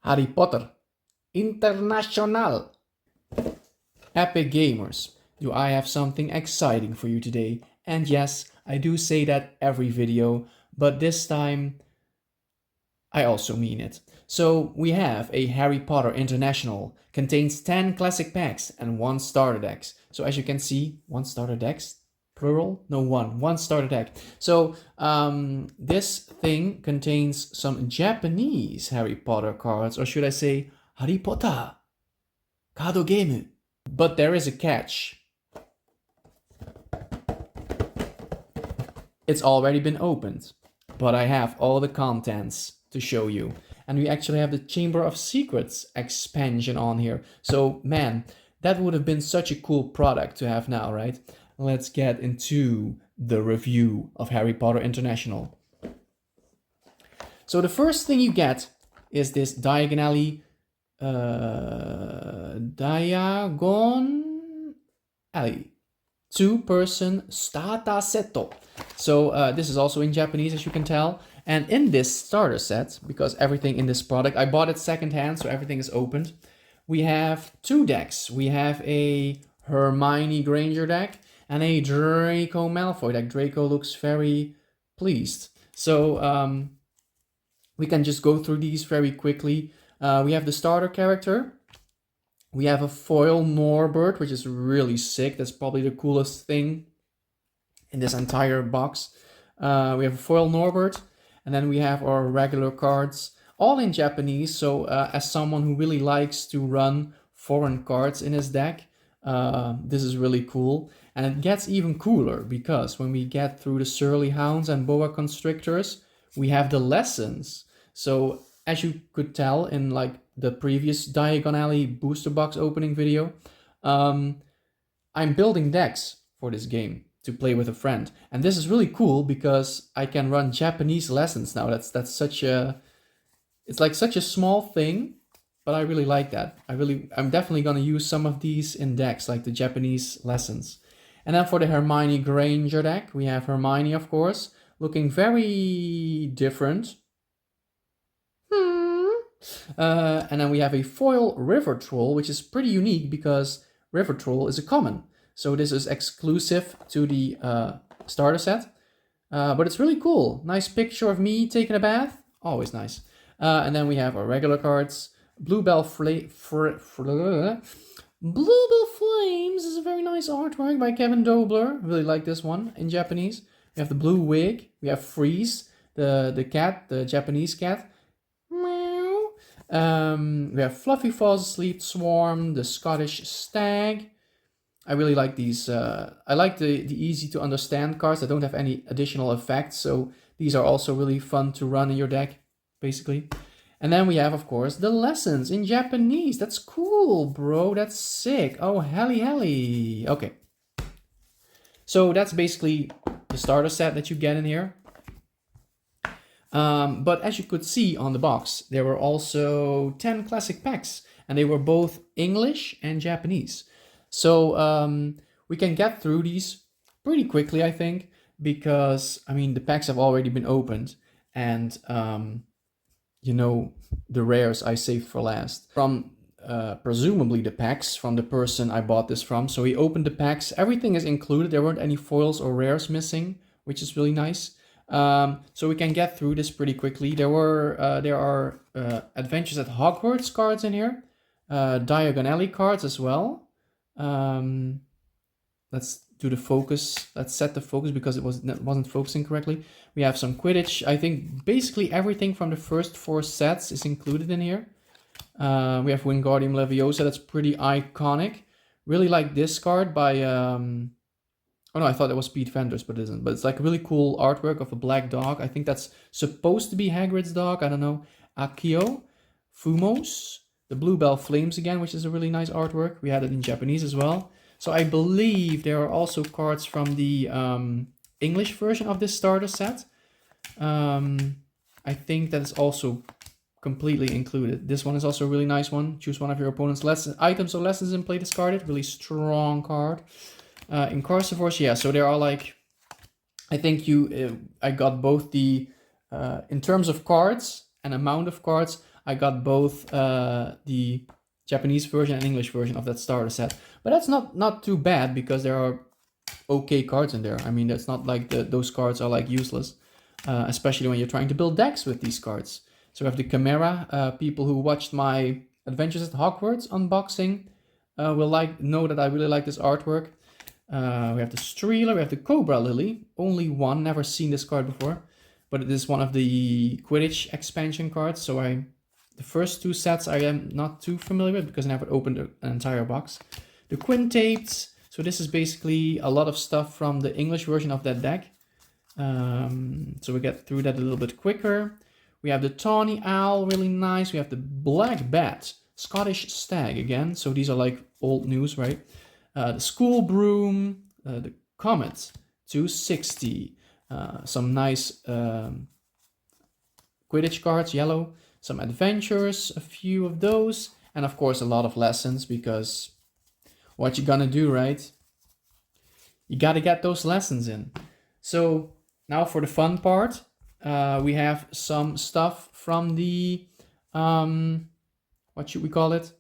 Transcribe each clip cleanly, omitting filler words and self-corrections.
Harry Potter International. Epic gamers, do I have something exciting for you today? And yes, I do say that every video, but this time I also mean it. So we have a Harry Potter International, contains 10 classic packs and 1 starter deck. So as you can see, 1 starter decks, plural? No, one starter deck. So this thing contains some Japanese Harry Potter cards, or should I say Harry Potter card game. But there is a catch. It's already been opened, but I have all the contents to show you. And we actually have the Chamber of Secrets expansion on here. So man, that would have been such a cool product to have now, right? Let's get into the review of Harry Potter International. So the first thing you get is this diagonally 2-person starter set. So this is also in Japanese, as you can tell. And in this starter set, because everything in this product, I bought it secondhand, so everything is opened. We have 2 decks. We have a Hermione Granger deck and a Draco Malfoy deck. Draco looks very pleased. So we can just go through these very quickly. We have the starter character. We have a foil Norbert, which is really sick. That's probably the coolest thing in this entire box. We have a foil Norbert. And then we have our regular cards, all in Japanese. So as someone who really likes to run foreign cards in his deck, this is really cool. And it gets even cooler because when we get through the Surly Hounds and Boa Constrictors, we have the lessons. So as you could tell in like the previous Diagon Alley booster box opening video, I'm building decks for this game to play with a friend. And this is really cool because I can run Japanese lessons now. That's such a, it's like such a small thing, but I really like that. I'm definitely gonna use some of these in decks, like the Japanese lessons. And then for the Hermione Granger deck, we have Hermione, of course, looking very different. And then we have a foil River Troll, which is pretty unique because River Troll is a common. So this is exclusive to the starter set. But it's really cool. Nice picture of me taking a bath. Always nice. And then we have our regular cards. Bluebell Flames is a very nice artwork by Kevin Dobler. Really like this one in Japanese. We have the blue wig. We have Freeze, the cat, the Japanese cat. We have Fluffy Falls Asleep Swarm, the Scottish Stag. I really like these. I like the easy to understand cards that don't have any additional effects. So these are also really fun to run in your deck, basically. And then we have, of course, the lessons in Japanese. That's cool, bro. That's sick. Oh, helly. Okay. So that's basically the starter set that you get in here. But as you could see on the box, there were also 10 classic packs, and they were both English and Japanese. So we can get through these pretty quickly, I think, because, I mean, the packs have already been opened, and, you know, the rares I saved for last. From presumably the packs from the person I bought this from. So he opened the packs. Everything is included. There weren't any foils or rares missing, which is really nice. So we can get through this pretty quickly. There are Adventures at Hogwarts cards in here, Diagon Alley cards as well. Let's do the focus. Let's set the focus because it wasn't focusing correctly. We have some Quidditch. I think basically everything from the first 4 sets is included in here. We have Wingardium Leviosa. That's pretty iconic. Really like this card by oh no, I thought it was Pete Vendors, but it isn't. But it's like a really cool artwork of a black dog. I think that's supposed to be Hagrid's dog. I don't know. Akio, Fumos, the Bluebell Flames again, which is a really nice artwork. We had it in Japanese as well. So I believe there are also cards from the English version of this starter set. I think that is also completely included. This one is also a really nice one. Choose one of your opponent's items or lessons and play discarded. Really strong card. In Carnivores, yeah, so there are like, I think I got both the, in terms of cards and amount of cards, I got both the Japanese version and English version of that starter set. But that's not too bad because there are okay cards in there. I mean, it's not like those cards are like useless, especially when you're trying to build decks with these cards. So we have the Chimera. People who watched my Adventures at Hogwarts unboxing will know that I really like this artwork. We have the Streeler, we have the Cobra Lily. Only one, never seen this card before. But it is one of the Quidditch expansion cards. So the first two sets I am not too familiar with because I never opened an entire box. The Quintapes. So this is basically a lot of stuff from the English version of that deck. So we get through that a little bit quicker. We have the Tawny Owl, really nice. We have the Black Bat, Scottish Stag again. So these are like old news, right? The School Broom, the Comet 260. Some nice Quidditch cards, yellow. Some adventures, a few of those. And of course a lot of lessons because what you gonna do, right? You gotta get those lessons in. So now for the fun part. We have some stuff from the, what should we call it?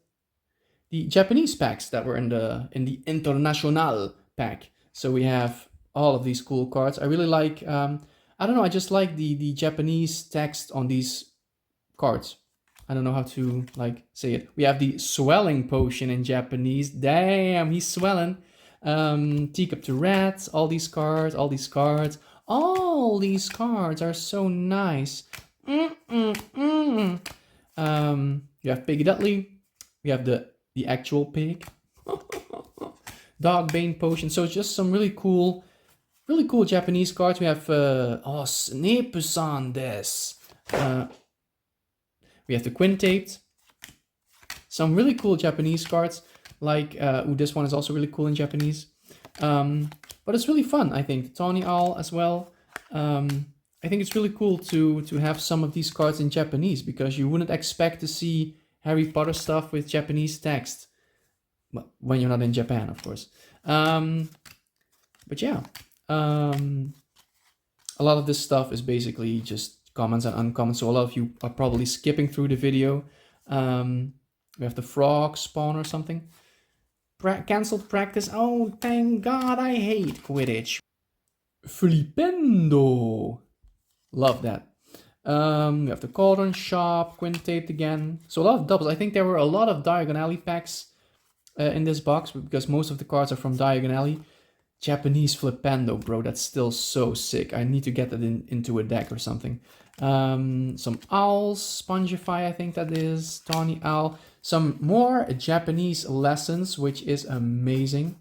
The Japanese packs that were in the International pack. So we have all of these cool cards. I really like, I don't know, I just like the Japanese text on these cards. I don't know how to say it. We have the Swelling Potion in Japanese. Damn, he's swelling. Teacup to Rats, all these cards. All these cards are so nice. You have Piggy Dudley. We have the actual pig. Dogbane Potion. So just some really cool Japanese cards. We have Snape-san desu. We have the Quintaped. Some really cool Japanese cards. This one is also really cool in Japanese. But it's really fun, I think. The Tawny Owl as well. I think it's really cool to have some of these cards in Japanese because you wouldn't expect to see Harry Potter stuff with Japanese text. Well, when you're not in Japan, of course. But yeah. A lot of this stuff is basically just commons and uncommons. So a lot of you are probably skipping through the video. We have the Frog Spawn or something. Cancelled practice. Oh, thank God, I hate Quidditch. Flipendo. Love that. We have the Cauldron Shop, Quintaped again. So a lot of doubles. I think there were a lot of Diagon Alley packs in this box because most of the cards are from Diagon Alley. Japanese Flipendo, bro. That's still so sick. I need to get that into a deck or something. Some owls, Spongify, I think that is. Tawny Owl. Some more Japanese lessons, which is amazing.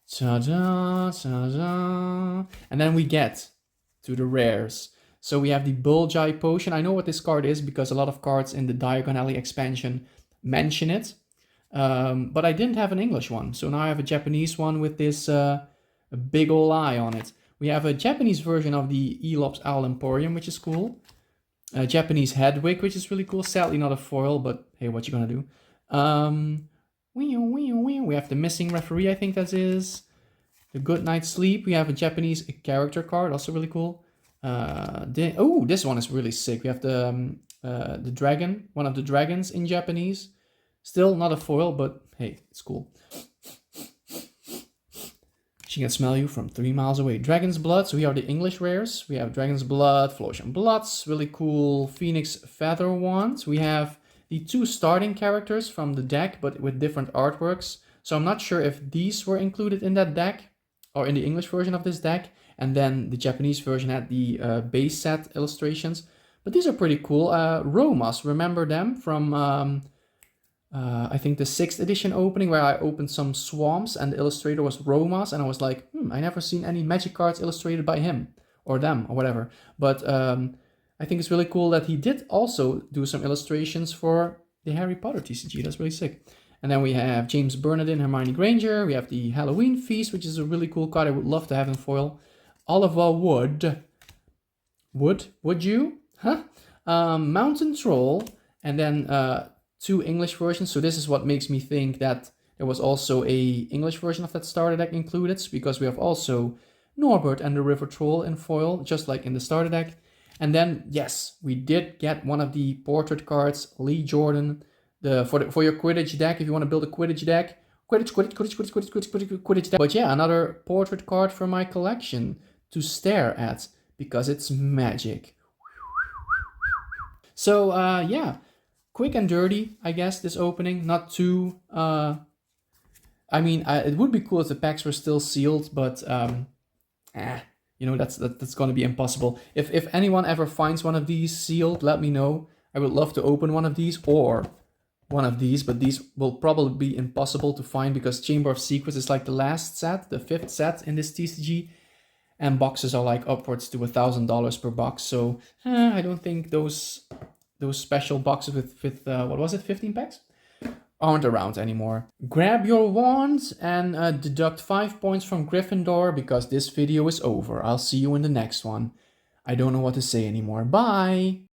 Ta-da, ta-da. And then we get to the rares. So we have the Bullseye Potion. I know what this card is because a lot of cards in the Diagon Alley expansion mention it. But I didn't have an English one. So now I have a Japanese one with this a big ol' eye on it. We have a Japanese version of the Elops Owl Emporium, which is cool. A Japanese Hedwig, which is really cool. Sadly not a foil, but hey, what you gonna do? We have the Missing Referee, I think that is. The Good Night Sleep. We have a Japanese character card, also really cool. This one is really sick. We have the dragon, one of the dragons in Japanese. Still not a foil, but hey, it's cool. She can smell you from 3 miles away. Dragon's Blood. So here are the English rares. We have Dragon's Blood, Flourish Bloods, really cool Phoenix Feather Wand. We have the 2 starting characters from the deck, but with different artworks. So I'm not sure if these were included in that deck or in the English version of this deck. And then the Japanese version had the base set illustrations. But these are pretty cool. Romas, remember them from... I think the 6th edition opening where I opened some swamps and the illustrator was Romas and I was like, I never seen any magic cards illustrated by him or them or whatever. But I think it's really cool that he did also do some illustrations for the Harry Potter TCG. That's really sick. And then we have James Bernardin, Hermione Granger. We have the Halloween Feast, which is a really cool card I would love to have in foil. Oliver Wood. Would you? Huh? Mountain Troll. And then... 2 English versions, so this is what makes me think that there was also a English version of that starter deck included, because we have also Norbert and the River Troll in foil, just like in the starter deck. And then, yes, we did get one of the portrait cards, Lee Jordan, for your Quidditch deck, if you want to build a Quidditch deck. Quidditch deck. But yeah, another portrait card for my collection to stare at, because it's magic. So, yeah, quick and dirty, I guess, this opening. Not too... I mean, it would be cool if the packs were still sealed, but... you know, that's going to be impossible. If anyone ever finds one of these sealed, let me know. I would love to open one of these, or one of these, but these will probably be impossible to find because Chamber of Secrets is like the last set, the 5th set in this TCG, and boxes are like upwards to $1,000 per box. So I don't think those special boxes with what was it, 15 packs? Aren't around anymore. Grab your wands and deduct 5 points from Gryffindor because this video is over. I'll see you in the next one. I don't know what to say anymore. Bye!